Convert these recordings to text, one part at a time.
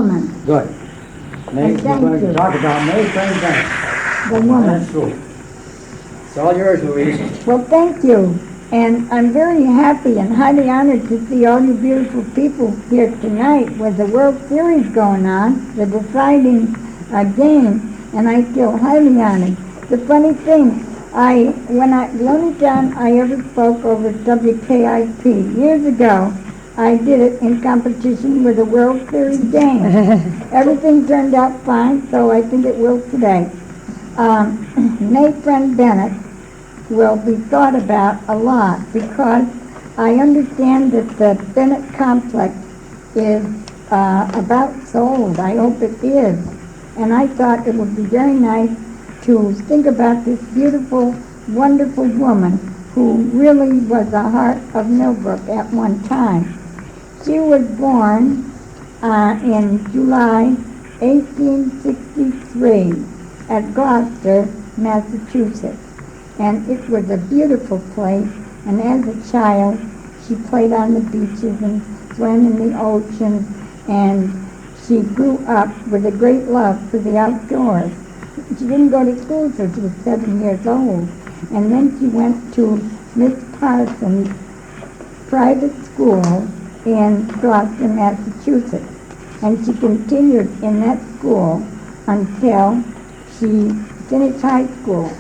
woman. Good. May, we're thank going you. to talk about May Friend Bennett. The woman. That's true. It's all yours, Louise. Well, thank you. And I'm very happy and highly honored to see all you beautiful people here tonight with the World Series going on, the deciding game, and I feel highly honored. The funny thing, the only time I ever spoke over WKIP years ago, I did it in competition with the World Series game. Everything turned out fine, so I think it will today. May Friend Bennett will be thought about a lot because I understand that the Bennett complex is about sold. I hope it is. And I thought it would be very nice to think about this beautiful, wonderful woman who really was the heart of Millbrook at one time. She was born in July 1863 at Gloucester, Massachusetts. And it was a beautiful place, and as a child, she played on the beaches and swam in the ocean, and she grew up with a great love for the outdoors. She didn't go to school till she was 7 years old, and then she went to Miss Parsons' private school in Gloucester, Massachusetts, and she continued in that school until she finished high school.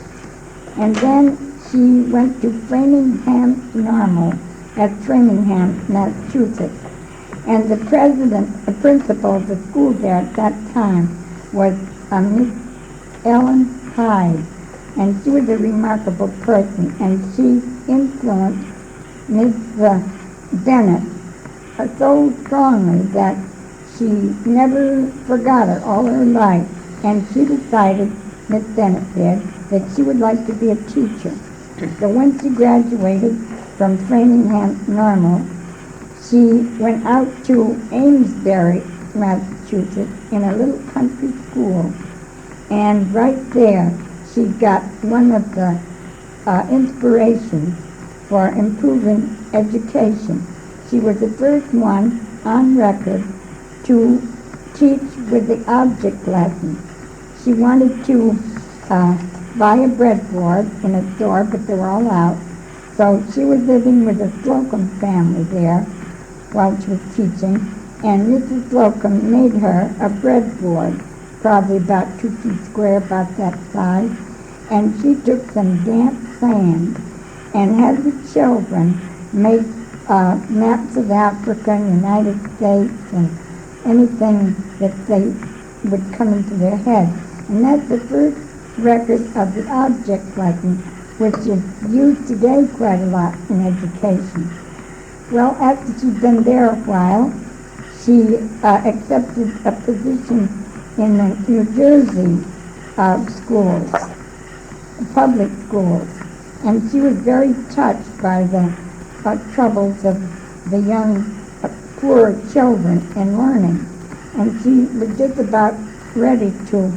And then she went to Framingham Normal at Framingham, Massachusetts. And the principal of the school there at that time was Miss Ellen Hyde. And she was a remarkable person. And she influenced Miss Bennett so strongly that she never forgot her all her life. And she decided, Miss Bennett did, that she would like to be a teacher. So when she graduated from Framingham Normal, she went out to Amesbury, Massachusetts, in a little country school. And right there, she got one of the inspirations for improving education. She was the first one on record to teach with the object lesson. She wanted to buy a breadboard in a store, but they were all out. So she was living with the Slocum family there while she was teaching, and Mrs. Slocum made her a breadboard, probably about 2 feet square, about that size, and she took some damp sand and had the children make maps of Africa and United States and anything that they would come into their head. And that's the first record of the object lesson, which is used today quite a lot in education. Well, after she'd been there a while, she accepted a position in the New Jersey schools, public schools, and she was very touched by the troubles of the young, poor children in learning, and she was just about ready to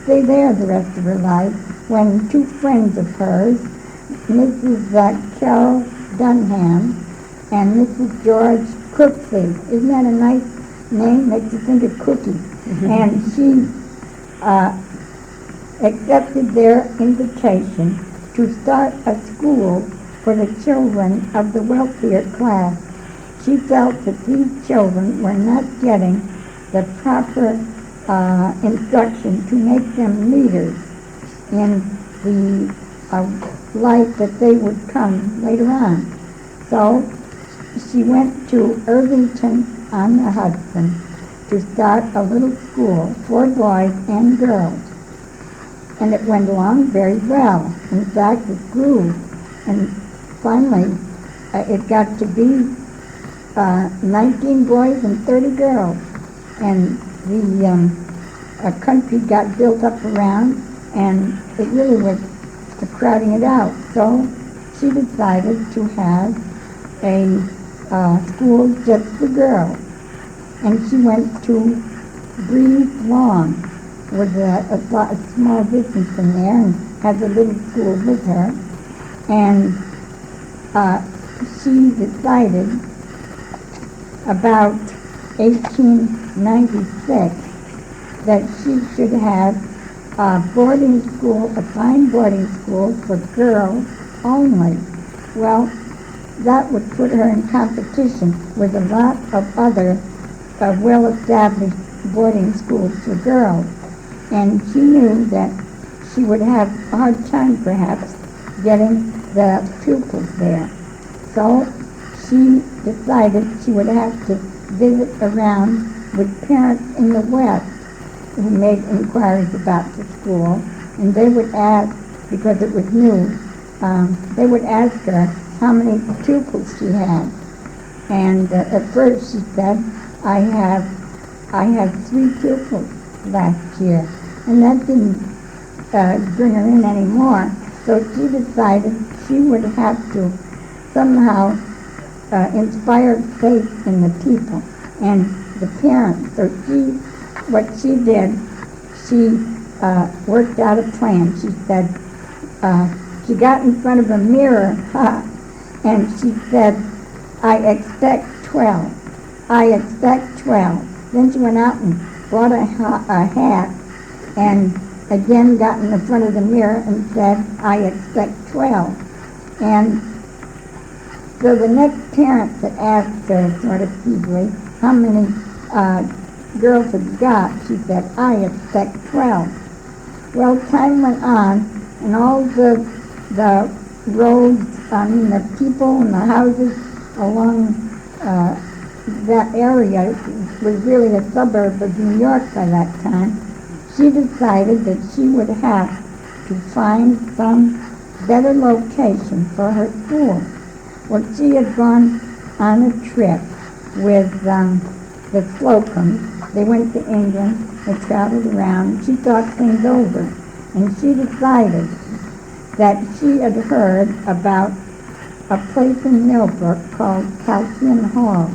stay there the rest of her life when 2 friends of hers, Mrs. Carol Dunham and Mrs. George Cooksey. Isn't that a nice name? Makes you think of cookies. And she accepted their invitation to start a school for the children of the wealthier class. She felt that these children were not getting the proper instruction to make them leaders in the life that they would come later on. So she went to Irvington on the Hudson to start a little school for boys and girls. And it went along very well. In fact, it grew. And finally, it got to be 19 boys and 30 girls. And the country got built up around, and it really was crowding it out. So she decided to have a school just for girls. And she went to Breeze Lawn, was a small distance from there, and had the little school with her. And she decided about 1896 that she should have a boarding school, a fine boarding school for girls only. Well, that would put her in competition with a lot of other well-established boarding schools for girls. And she knew that she would have a hard time, perhaps, getting the pupils there. So she decided she would have to visit around with parents in the West who made inquiries about the school, and they would ask, because it was new, they would ask her how many pupils she had. And at first she said, I have 3 pupils last year. And that didn't bring her in anymore. So she decided she would have to somehow inspire faith in the people and the parents. So what she did, she worked out a plan. She said, she got in front of a mirror, and she said, I expect 12. I expect 12. Then she went out and bought a hat, and again got in the front of the mirror and said, I expect 12. And so the next parent that asked her, sort of feebly, how many girls have you got? She said, I expect 12. Well, time went on, and all the roads, the people and the houses along that area was really a suburb of New York by that time. She decided that she would have to find some better location for her school. Well, she had gone on a trip with the Slocums. They went to England, they traveled around, she thought things over, and she decided that she had heard about a place in Millbrook called Calcium Hall,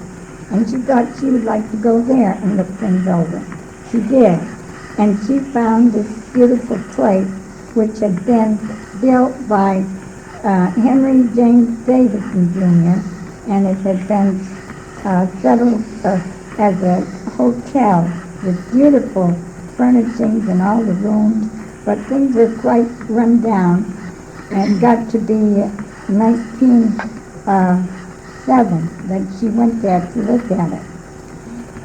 and she thought she would like to go there and look things over. She did, and she found this beautiful place which had been built by Henry James Davison Jr., and it had been settled as a hotel with beautiful furnishings in all the rooms, but things were quite run down, and got to be 1907 that she went there to look at it.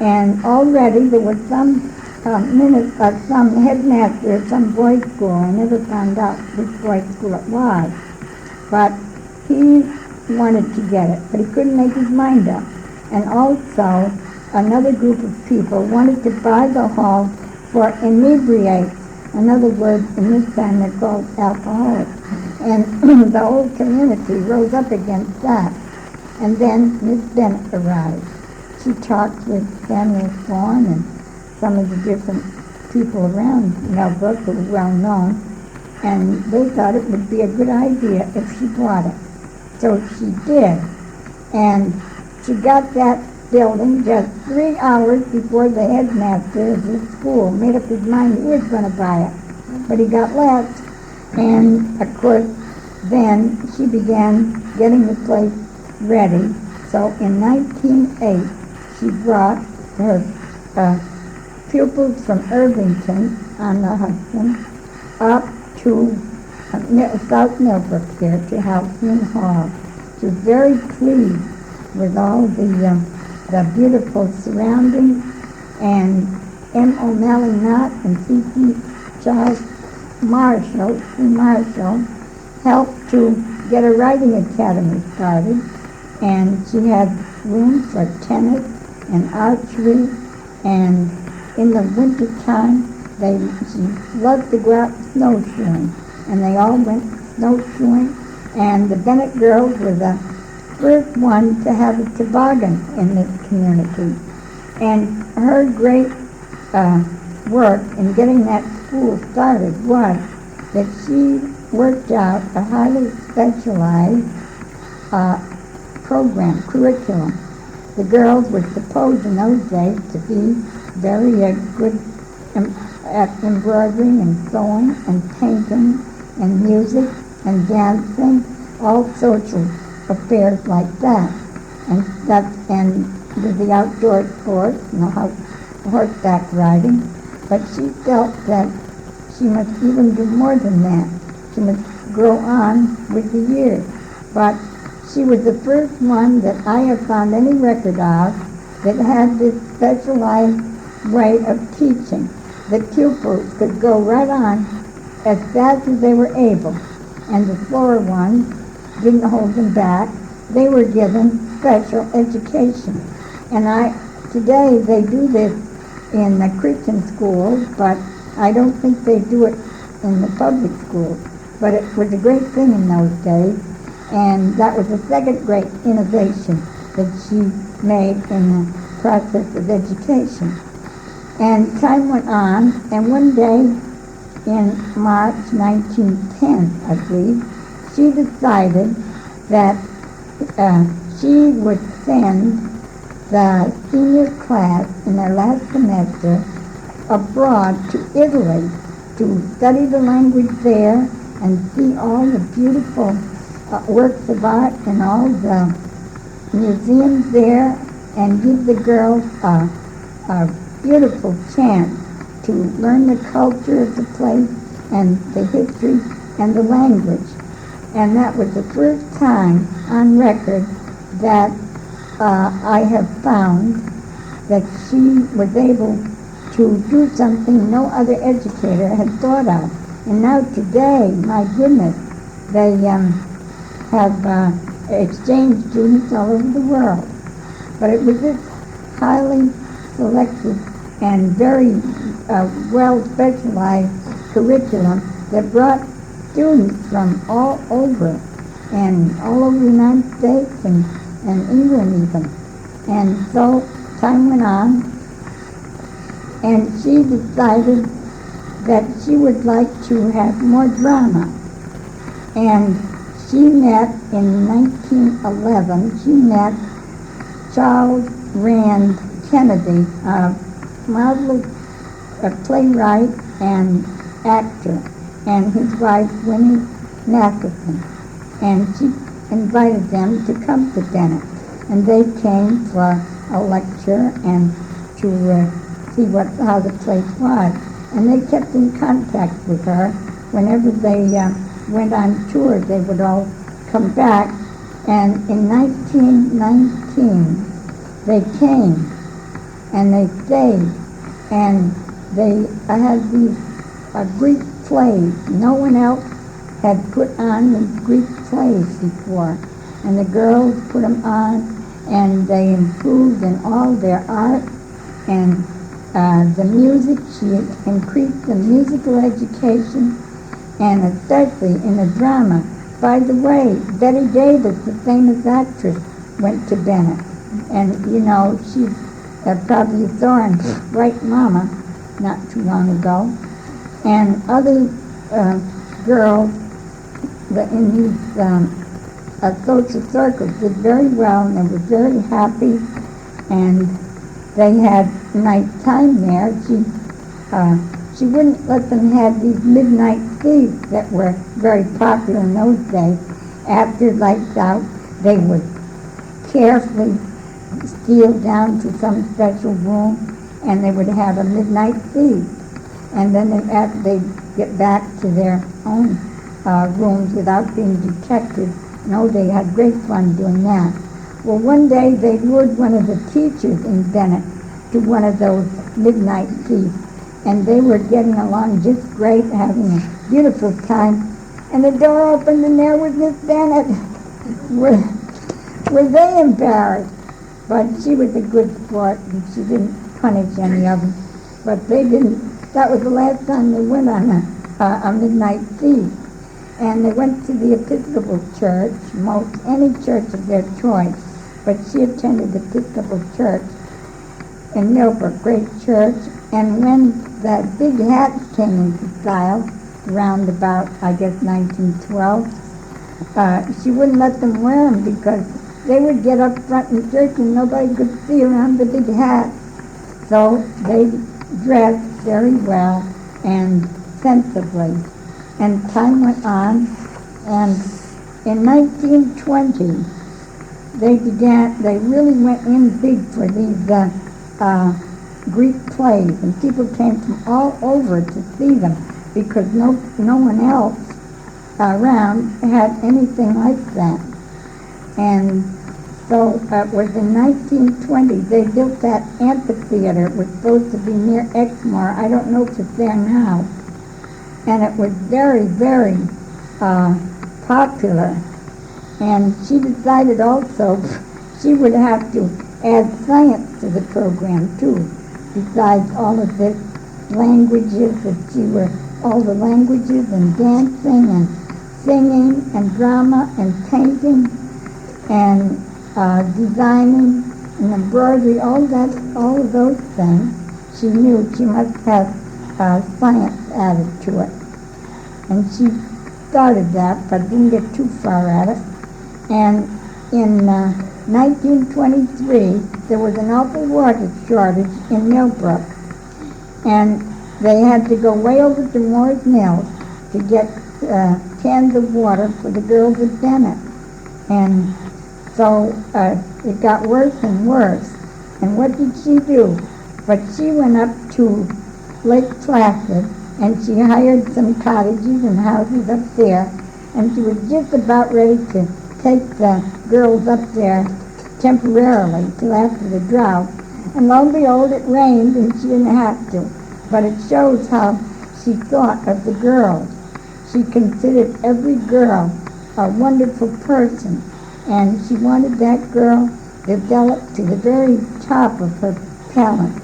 And already there was some headmaster at some boys' school. I never found out which boys' school it was, but he wanted to get it, but he couldn't make his mind up. And also, another group of people wanted to buy the hall for inebriates. In other words, in this time they're called alcoholics. And the whole community rose up against that. And then Miss Bennett arrived. She talked with Samuel Swan and some of the different people around Millbrook who were well known, and they thought it would be a good idea if she bought it. So she did. And she got that building just 3 hours before the headmaster of the school made up his mind he was going to buy it. But he got left. And, of course, then she began getting the place ready. So in 1908, she brought her pupils from Irvington on the Hudson up to South Millbrook here to Halcyon Hall. She was very pleased with all the beautiful surroundings, and M. O'Malley Knott and C.C. Charles Marshall helped to get a writing academy started, and she had room for tennis and archery, and in the winter time she loved to go out snowshoeing, and they all went snowshoeing, and the Bennett girls were the first one to have a toboggan in this community. And her great work in getting that school started was that she worked out a highly specialized curriculum. The girls were supposed in those days to be very good at embroidering and sewing and painting and music and dancing, all social affairs like that. And with the outdoor sports, horseback riding, but she felt that she must even do more than that. She must grow on with the years. But she was the first one that I have found any record of that had this specialized way of teaching. The pupils could go right on as fast as they were able, and the slower ones didn't hold them back. They were given special education. And today they do this in the Christian schools, but I don't think they do it in the public schools. But it was a great thing in those days, and that was the second great innovation that she made in the process of education. And time went on, and one day in March 1910, I believe, she decided that she would send the senior class in their last semester abroad to Italy to study the language there and see all the beautiful works of art and all the museums there, and give the girls a beautiful chance to learn the culture of the place and the history and the language. And that was the first time on record that I have found that she was able to do something no other educator had thought of. And now today, my goodness, they have exchange students all over the world. But it was this highly selected and very well-specialized curriculum that brought students from all over, and all over the United States and England even. And so time went on, and she decided that she would like to have more drama. And she met in 1911, she met Charles Rand Kennedy, a marvelous playwright and actor, and his wife, Winnie Matheson. And she invited them to come to Bennett. And they came for a lecture and to see how the place was. And they kept in contact with her. Whenever they went on tour, they would all come back. And in 1919, they came and they stayed. And they had these Greek plays. No one else had put on these Greek plays before. And the girls put them on, and they improved in all their art and the music. She increased the musical education, and especially in the drama. By the way, Betty Davis, the famous actress, went to Bennett. And, you know, she probably saw in Bright Mama not too long ago. And other girls in these social circles did very well, and they were very happy, and they had nice time there. She wouldn't let them have these midnight thieves that were very popular in those days. After lights out, they would carefully steal down to some special room, and they would have a midnight thief. And then after they'd get back to their own rooms without being detected. No, they had great fun doing that. Well, one day they lured one of the teachers in Bennett to one of those midnight feasts, and they were getting along just great, having a beautiful time. And the door opened, and there was Miss Bennett. Were they embarrassed? But she was a good sport, and she didn't punish any of them. But they didn't. That was the last time they went on a midnight feast. And they went to the Episcopal Church, any church of their choice. But she attended the Episcopal Church in Millbrook, great church. And when the big hats came into style, around about, I guess, 1912, she wouldn't let them wear them because they would get up front in church and nobody could see around the big hat. So they dressed very well and sensibly. And time went on, and in 1920, they really went in big for these Greek plays, and people came from all over to see them because no one else around had anything like that. And so it was in 1920 they built that amphitheater. It was supposed to be near Exmoor. I don't know if it's there now. And it was very, very popular. And she decided also she would have to add science to the program too, besides all of the languages all the languages and dancing and singing and drama and painting and designing and embroidery, all of those things. She knew she must have science added to it. And she started that, but didn't get too far at it. And in 1923, there was an awful water shortage in Millbrook. And they had to go way over to Moore's Mills to get cans of water for the girls at Bennett. And so it got worse and worse. And what did she do? But she went up to Lake Placid, and she hired some cottages and houses up there, and she was just about ready to take the girls up there temporarily till after the drought. And lo and behold, it rained, and she didn't have to. But it shows how she thought of the girls. She considered every girl a wonderful person, and she wanted that girl developed to the very top of her talent.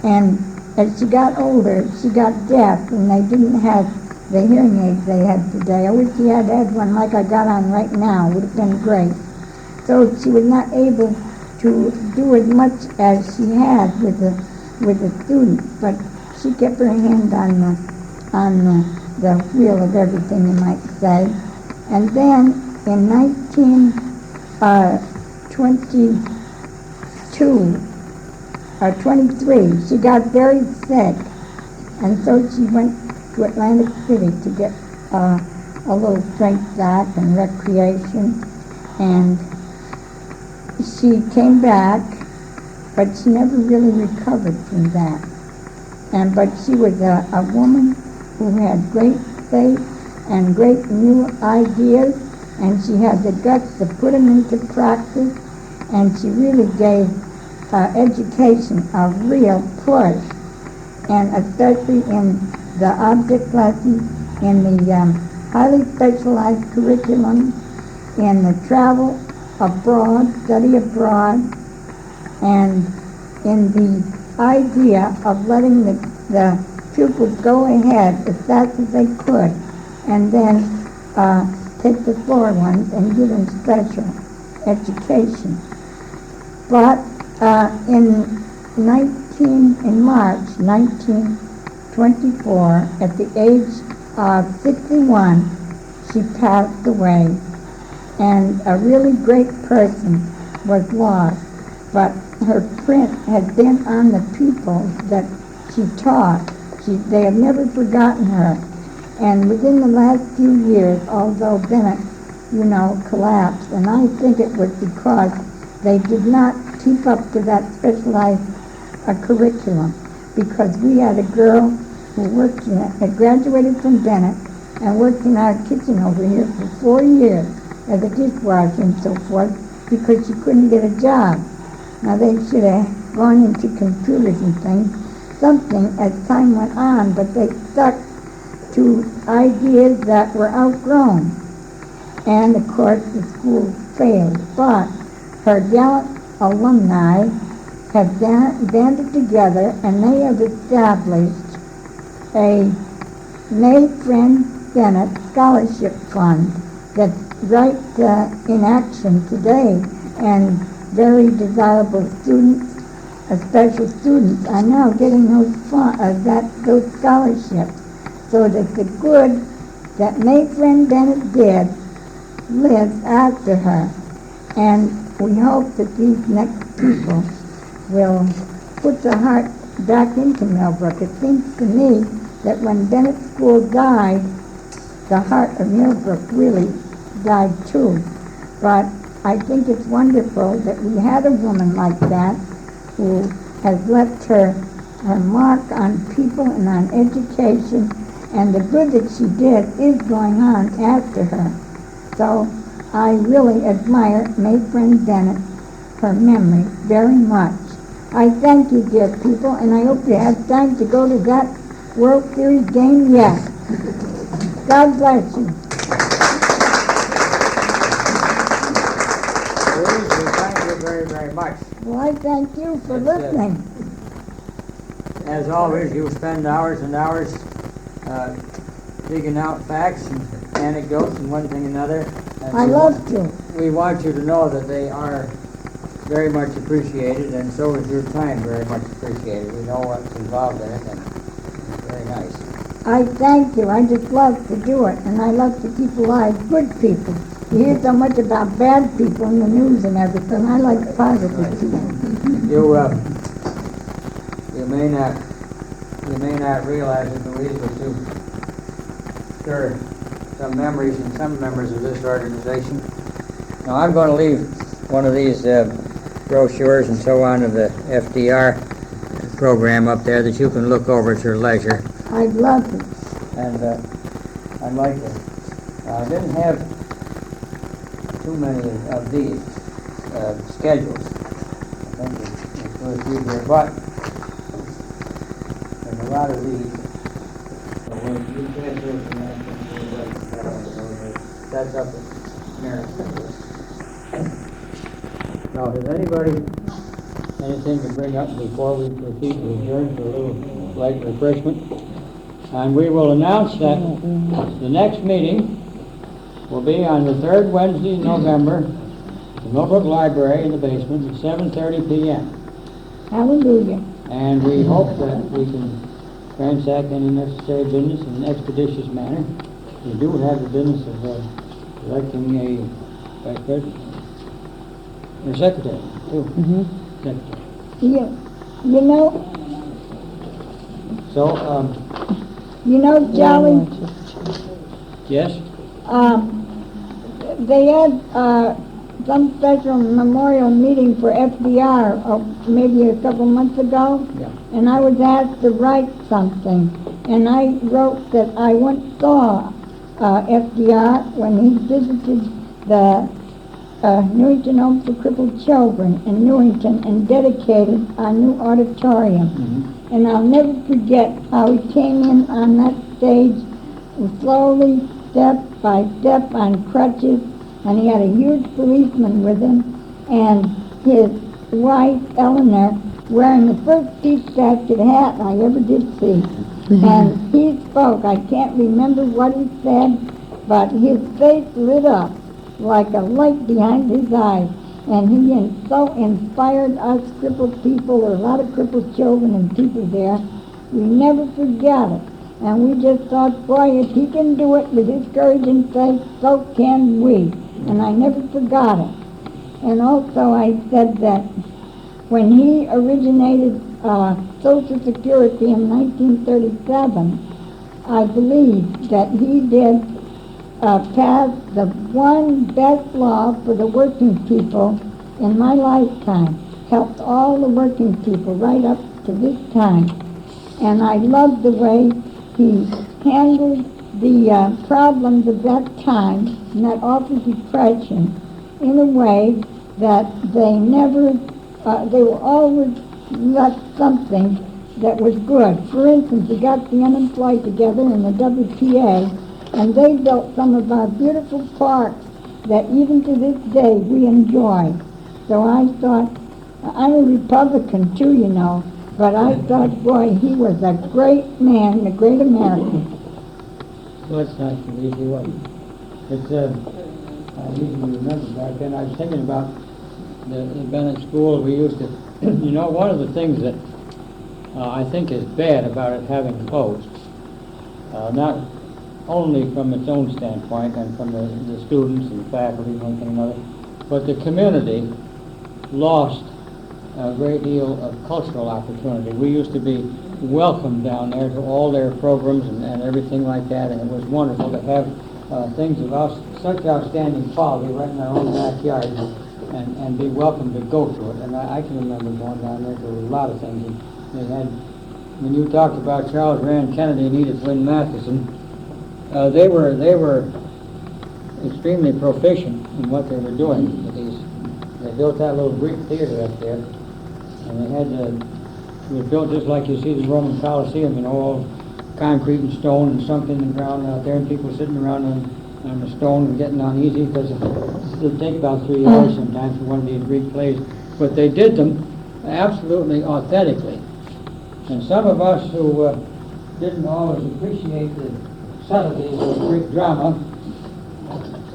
And as she got older, she got deaf, and they didn't have the hearing aids they have today. I wish she had had one like I got on right now. It would have been great. So she was not able to do as much as she had with the students, but she kept her hand on the wheel of everything, you might say. And then in 1923, she got very sick, and so she went to Atlantic City to get a little strength back and recreation. And she came back, but she never really recovered from that. But she was a woman who had great faith and great new ideas, and she had the guts to put them into practice, and she really gave education a real push, and especially in the object lessons, in the highly specialized curriculum, in the travel abroad, study abroad, and in the idea of letting the pupils go ahead as fast as they could, and then take the slower ones and give them special education. But in March 1924, at the age of 61, she passed away, and a really great person was lost. But her print had been on the people that she taught. They have never forgotten her. And within the last few years, although Bennett, collapsed, and I think it was because they did not keep up to that specialized curriculum, because we had a girl who worked in it, had graduated from Bennett, and worked in our kitchen over here for 4 years as a dishwasher and so forth, because she couldn't get a job. Now, they should have gone into computers and things, something as time went on, but they stuck to ideas that were outgrown. And, of course, the school failed. But her gallant alumni have banded together, and they have established a May Friend Bennett Scholarship Fund that's right in action today, and very desirable students, special students, are now getting those scholarships, so that the good that May Friend Bennett did lives after her. And we hope that these next people will put the heart back into Millbrook. It seems to me that when Bennett School died, the heart of Millbrook really died too. But I think it's wonderful that we had a woman like that who has left her mark on people and on education, and the good that she did is going on after her. So I really admire May Friend Bennett, her memory, very much. I thank you, dear people, and I hope you have time to go to that World Series game yet. God bless you. Louise, we thank you very, very much. Well, I thank you for That's listening. As always, you spend hours and hours digging out facts and anecdotes and one thing and another. And I love to. we want you to know that they are very much appreciated, and so is your time very much appreciated. We know what's involved in it, and it's very nice. I thank you. I just love to do it, and I love to keep alive good people. You hear so much about bad people in the news and everything. I like positive people. You may not realize it, Louise, but you sure some memories and some members of this organization. Now, I'm going to leave one of these brochures and so on of the FDR program up there that you can look over at your leisure. I'd love it. And I'd like to. I didn't have too many of these schedules. I think it's worth a few here, but there's a lot of these. So you can't do it from that's up at Mary's. Now, has anybody anything to bring up before we proceed to adjourn for a little light refreshment? And we will announce that the next meeting will be on the third Wednesday in November at the Millbrook Library in the basement at 7:30 p.m. Hallelujah. And we hope that we can transact any necessary business in an expeditious manner. We do have the business of electing a vice president or secretary, too. Secretary. You know, So, Jolly, yes? they had some special memorial meeting for FDR maybe a couple months ago, Yeah. and I was asked to write something, and I wrote that I once saw FDR when he visited the Newington Home for Crippled Children in Newington and dedicated our new auditorium. Mm-hmm. And I'll never forget how he came in on that stage slowly, step by step, on crutches, and he had a huge policeman with him, and his wife, Eleanor, wearing the first peach basket hat I ever did see. And he spoke. I can't remember what he said, but his face lit up like a light behind his eyes. And he so inspired us crippled people. There were a lot of crippled children and people there. We never forget it. And we just thought, boy, if he can do it with his courage and faith, so can we. And I never forgot it. And also I said that when he originated Social Security in 1937, I believe that he did pass the one best law for the working people in my lifetime. Helped all the working people right up to this time. And I loved the way he handled the problems of that time and that awful depression in a way that they never, they were always left something that was good. For instance, we got the unemployed together in the WPA, and they built some of our beautiful parks that even to this day we enjoy. So I thought, I'm a Republican too, you know, but I thought, boy, he was a great man, a great American. Well, it's nice to meet you. It's, I usually remember back then, I was thinking about the Bennett School. We used to, you know, one of the things that I think is bad about it having closed, not only from its own standpoint and from the students and the faculty and one thing and another, but the community lost a great deal of cultural opportunity. We used to be welcome down there to all their programs and everything like that, and it was wonderful to have things of such outstanding quality right in our own backyard, and be welcome to go to it. And I can remember going down there to a lot of things. And they had, when you talked about Charles Rand Kennedy and Edith Wynne Matheson, they were extremely proficient in what they were doing with these. They built that little Greek theater up there, and they had it was built just like you see the Roman Colosseum, all concrete and stone and sunk in the ground out there, and people sitting around on the stone and getting uneasy because it would take about 3 hours sometimes for one of these Greek plays. But they did them absolutely authentically. And some of us who didn't always appreciate the subtleties of Greek drama,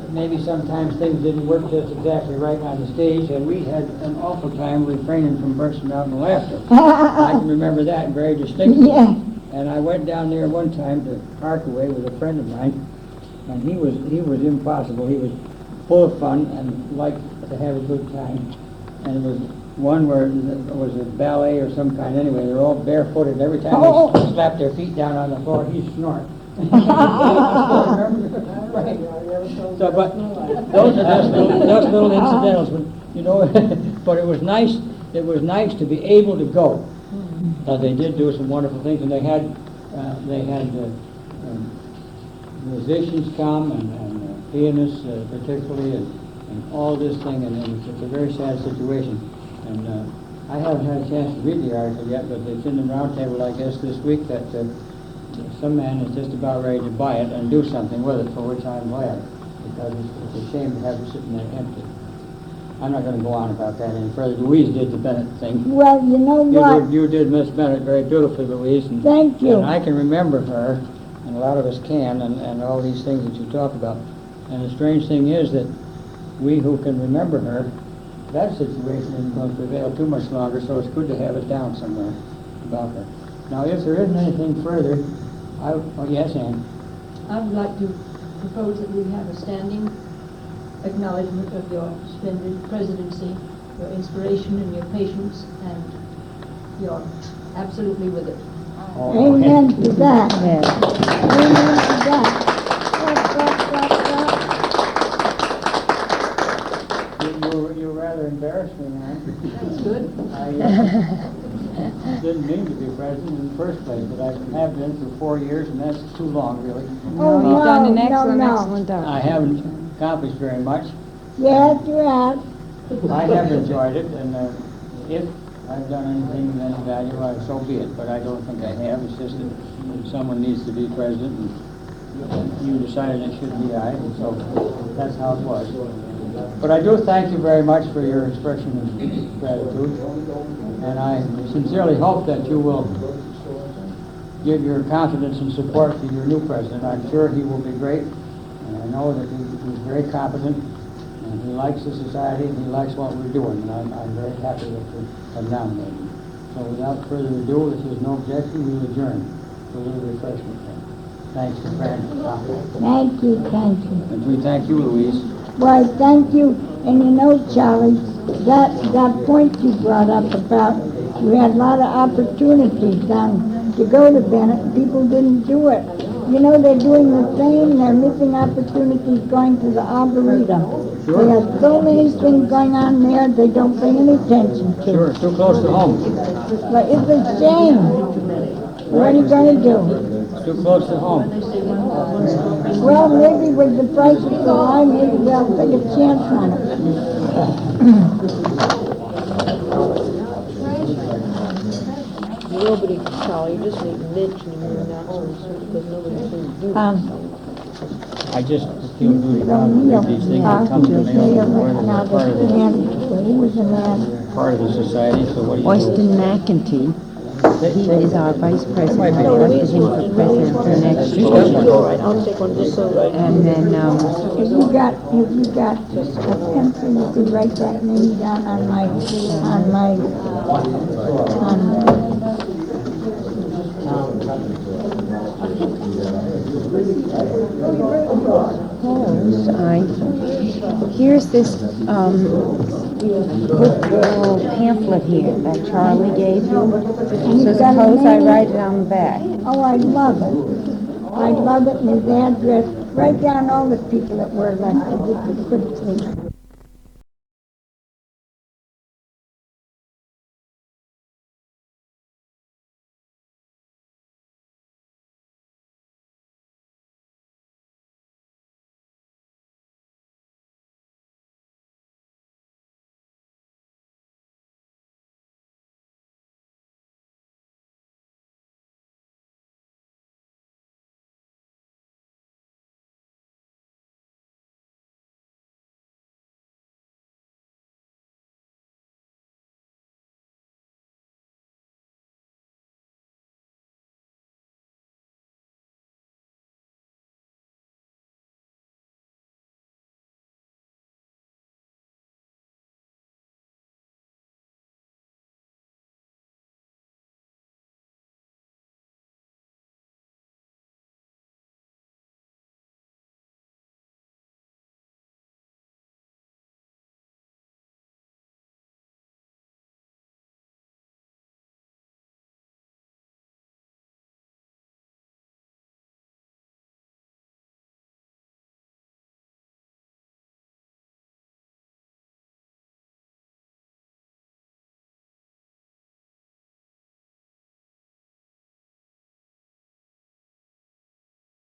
maybe sometimes things didn't work just exactly right on the stage, and we had an awful time refraining from bursting out in laughter. I can remember that very distinctly. Yeah. And I went down there one time to Parkaway with a friend of mine, and he was impossible. He was full of fun and liked to have a good time. And it was one where it was a ballet or some kind anyway. They were all barefooted. Every time they slapped their feet down on the floor, he'd snort. Right. So, but those are just little incidentals, but, but it was nice. It was nice to be able to go. They did do some wonderful things, and they had musicians come and pianists particularly, and all this thing, and it's a very sad situation. And I haven't had a chance to read the article yet, but it's in the roundtable, I guess, this week that some man is just about ready to buy it and do something with it, for which I'm glad, because it's a shame to have it sitting there empty. I'm not going to go on about that any further. Louise did the Bennett thing. Well, you know what? You did Miss Bennett very beautifully, Louise. And, Thank you. And I can remember her, and a lot of us can, and all these things that you talk about. And the strange thing is that we who can remember her, that situation isn't going to prevail too much longer, so it's good to have it down somewhere about her. Now, if there isn't anything further, yes, Anne? I would like to propose that we have a standing acknowledgement of your splendid presidency, your inspiration and your patience, and you're absolutely with it. Amen to that. Amen to that. You rather embarrassed me, man. That's good. I didn't mean to be president in the first place, but I have been for 4 years, and that's too long, really. Oh, You've done an no, excellent job. I haven't accomplished very much. Yes, you have. I have enjoyed it, and if I've done anything of any value, so be it. But I don't think I have. It's just that someone needs to be president, and you decided it should be I, and so that's how it was. But I do thank you very much for your expression of gratitude, and I sincerely hope that you will give your confidence and support to your new president. I'm sure he will be great, and I know that he's very competent, and he likes the society, and he likes what we're doing, and I'm very happy that you have nominated him. So without further ado, if there's no objection, we'll adjourn for a little refreshment. Thanks to Fran. Thank you, thank you. And we thank you, Louise. Why, thank you. And you know, Charlie, that point you brought up about we had a lot of opportunities to go to Bennett. People didn't do it. You know, they're doing the same. They're missing opportunities going to the Arboretum. Sure. They have so many things going on there they don't pay any attention to. Sure, too close to home. But it's a shame. What are you going to do? Too close to home. Well, maybe with the prices so high, maybe they'll take a chance on it. Nobody can call, you just need to mention your announcements because nobody's going to do it. I just feel duty bound to do these things that come to me over Who was the man? part of the society, so what do you do? Austin McEntee. He is our vice president. I elected him for president for next year. All right, I'll take one just so that And then, Have you got a pencil, you could write that name down on here's this, pamphlet here that Charlie gave you. So suppose I write it on the back. Oh, I love it. I love it, and his address Write down all the people that were elected, if you could, please.